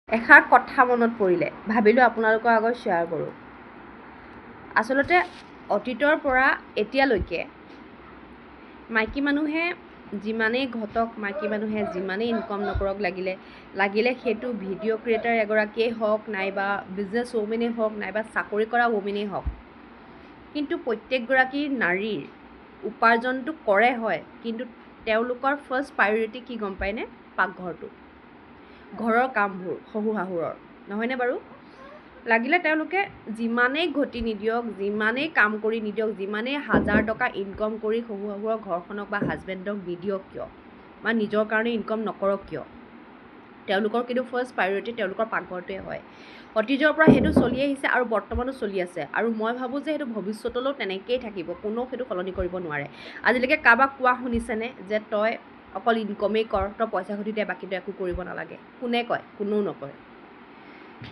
এষাৰ কথা মনত পৰিলে ভাবিলোঁ আপোনালোকৰ আগত শ্বেয়াৰ কৰোঁ। আচলতে অতীতৰ পৰা এতিয়ালৈকে মাইকী মানুহে যিমানেই ঘটক, মাইকী মানুহে যিমানেই ইনকম নকৰক লাগিলে সেইটো ভিডিঅ' ক্ৰিয়েটাৰ এগৰাকীয়েই হওক, নাইবা বিজনেছ ৱমেনেই হওক, নাইবা চাকৰি কৰা ৱমেনেই হওক, কিন্তু প্ৰত্যেকগৰাকী নাৰীৰ উপাৰ্জনটো কৰে হয়, কিন্তু তেওঁলোকৰ ফাৰ্ষ্ট প্ৰায়ৰিটি কি গম পায়নে? পাকঘৰটো, ঘৰৰ কামবোৰ, শহু শাহুৰৰ, নহয়নে বাৰু? লাগিলে তেওঁলোকে যিমানেই ঘটি নিদিয়ক, যিমানেই কাম কৰি নিদিয়ক, যিমানেই হাজাৰ টকা ইনকম কৰি শহু শাহুৰৰ ঘৰখনক বা হাজবেণ্ডক নিদিয়ক কিয়, বা নিজৰ কাৰণে ইনকম নকৰক কিয়, তেওঁলোকৰ কিন্তু ফাৰ্ষ্ট প্ৰায়ৰিটি তেওঁলোকৰ পাকঘৰটোৱে হয়। অতীজৰ পৰা সেইটো চলি আহিছে আৰু বৰ্তমানো চলি আছে, আৰু মই ভাবোঁ যে সেইটো ভৱিষ্যতলৈও তেনেকৈয়ে থাকিব, কোনেও সেইটো সলনি কৰিব নোৱাৰে। আজিলৈকে কাৰোবাক কোৱা শুনিছেনে যে তই অকল ইনকমেই কৰ, তই পইচা ঘটি দে, বাকী তই একো কৰিব নালাগে? কোনে কয়? কোনেও নকয়।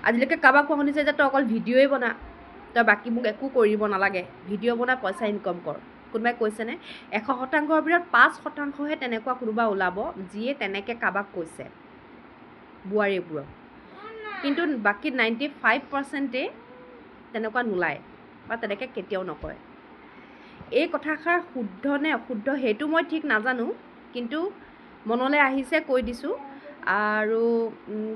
আজিলৈকে কাৰোবাক কোৱা শুনিছে যে তই অকল ভিডিঅ'ই বনা, তই বাকী মোক একো কৰিব নালাগে, ভিডিঅ' বনা, পইচা ইনকম কৰ? কোনোবাই কৈছেনে? 100%ৰ ভিতৰত 5%হে তেনেকুৱা কোনোবা ওলাব যিয়ে তেনেকৈ কাৰোবাক কৈছে, বোৱাৰীবোৰক। কিন্তু বাকী 95%ই তেনেকুৱা নোলায় বা তেনেকৈ কেতিয়াও নকয়। এই কথাষাৰ শুদ্ধ নে অশুদ্ধ সেইটো মই ঠিক নাজানো, কিন্তু মনলৈ আহিছে কৈ দিছোঁ। আৰু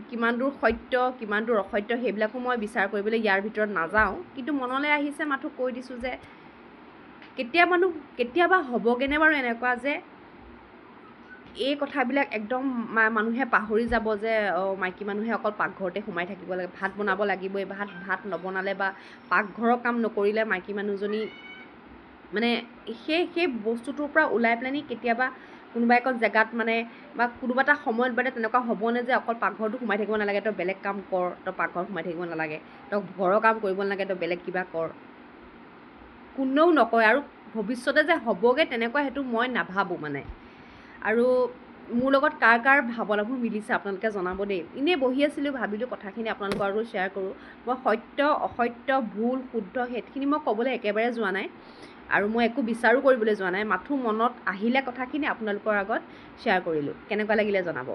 কিমান দূৰ সত্য, কিমান দূৰ অসত্য সেইবিলাকো মই বিচাৰ কৰিবলৈ ইয়াৰ ভিতৰত নাযাওঁ, কিন্তু মনলৈ আহিছে মাথো কৈ দিছোঁ যে কেতিয়াবা হ'বগৈনে বাৰু এনেকুৱা যে এই কথাবিলাক একদম মানুহে পাহৰি যাব যে মাইকী মানুহে অকল পাকঘৰতে সোমাই থাকিব লাগে, ভাত বনাব লাগিবই, ভাত নবনালে বা পাকঘৰৰ কাম নকৰিলে মাইকী মানুহজনী মানে সেই বস্তুটোৰ পৰা ওলাই পেলানি কেতিয়াবা কোনোবা এখন জেগাত মানে বা কোনোবা এটা সময়ত মানে তেনেকুৱা হ'বনে যে অকল পাকঘৰটো সোমাই থাকিব নালাগে, তই বেলেগ কাম কৰ, তই পাকঘৰত সোমাই থাকিব নালাগে, তই ঘৰৰ কাম কৰিব নালাগে, তই বেলেগ কিবা কৰ? কোনেও নকয়, আৰু ভৱিষ্যতে যে হ'বগৈ তেনেকুৱা সেইটো মই নাভাবোঁ মানে। আৰু মোৰ লগত কাৰ কাৰ ভাৱনাবোৰ মিলিছে আপোনালোকে জনাব দেই। এনেই বহি আছিলোঁ, ভাবিলোঁ কথাখিনি আপোনালোকৰ আৰু শ্বেয়াৰ কৰোঁ। মই সত্য অসত্য, ভুল শুদ্ধ সেইখিনি মই ক'বলৈ একেবাৰে যোৱা নাই, আৰু মই একো বিচাৰো কৰিবলৈ যোৱা নাই, মাথো মনত আহিলে কথাখিনি আপোনালোকৰ আগত শ্বেয়াৰ কৰিলোঁ। কেনেকুৱা লাগিলে জনাব।